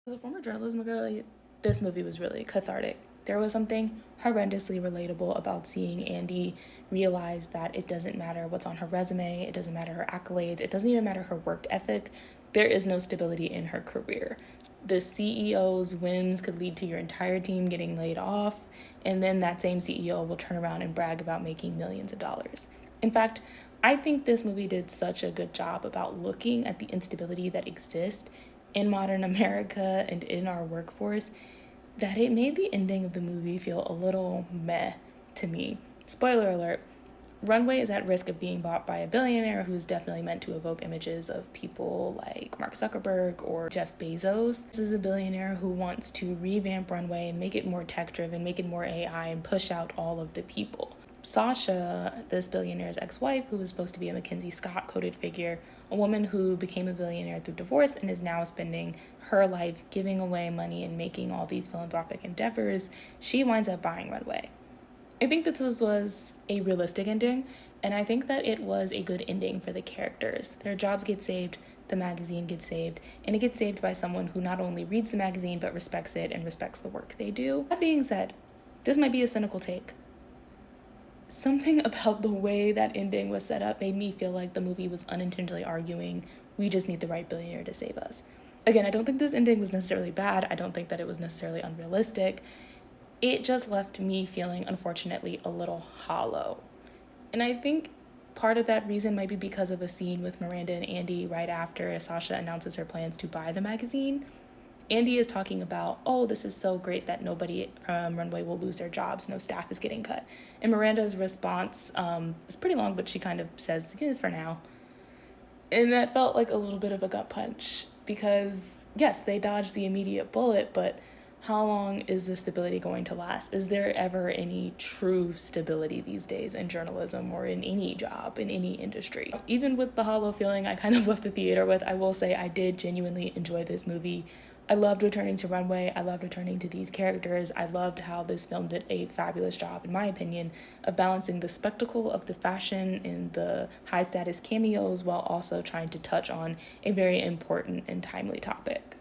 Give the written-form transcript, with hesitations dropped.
As a former journalism girl, this movie was really cathartic. There was something horrendously relatable about seeing Andy realize that it doesn't matter what's on her resume, it doesn't matter her accolades, it doesn't even matter her work ethic. There is no stability in her career. The CEO's whims could lead to your entire team getting laid off, and then that same CEO will turn around and brag about making millions of dollars. In fact, I think this movie did such a good job about looking at the instability that exists in modern America and in our workforce that it made the ending of the movie feel a little meh to me. Spoiler alert, Runway is at risk of being bought by a billionaire who's definitely meant to evoke images of people like Mark Zuckerberg or Jeff Bezos. This is a billionaire who wants to revamp Runway and make it more tech driven, make it more AI, and push out all of the people. Sasha, this billionaire's ex-wife, who was supposed to be a Mackenzie Scott-coded figure, a woman who became a billionaire through divorce and is now spending her life giving away money and making all these philanthropic endeavors, she winds up buying Runway. I think that this was a realistic ending, and I think that it was a good ending for the characters. Their jobs get saved, the magazine gets saved, and it gets saved by someone who not only reads the magazine but respects it and respects the work they do. That being said, this might be a cynical take. Something about the way that ending was set up made me feel like the movie was unintentionally arguing, we just need the right billionaire to save us. Again, I don't think this ending was necessarily bad. I don't think that it was necessarily unrealistic. It just left me feeling, unfortunately, a little hollow. And I think part of that reason might be because of a scene with Miranda and Andy right after Sasha announces her plans to buy the magazine. Andy is talking about, oh, this is so great that nobody from Runway will lose their jobs, no staff is getting cut. And Miranda's response is pretty long, but she kind of says, yeah, for now. And that felt like a little bit of a gut punch because, yes, they dodged the immediate bullet, but how long is the stability going to last? Is there ever any true stability these days in journalism or in any job, in any industry? Even with the hollow feeling I kind of left the theater with, I will say I did genuinely enjoy this movie. I loved returning to Runway. I loved returning to these characters. I loved how this film did a fabulous job, in my opinion, of balancing the spectacle of the fashion and the high status cameos while also trying to touch on a very important and timely topic.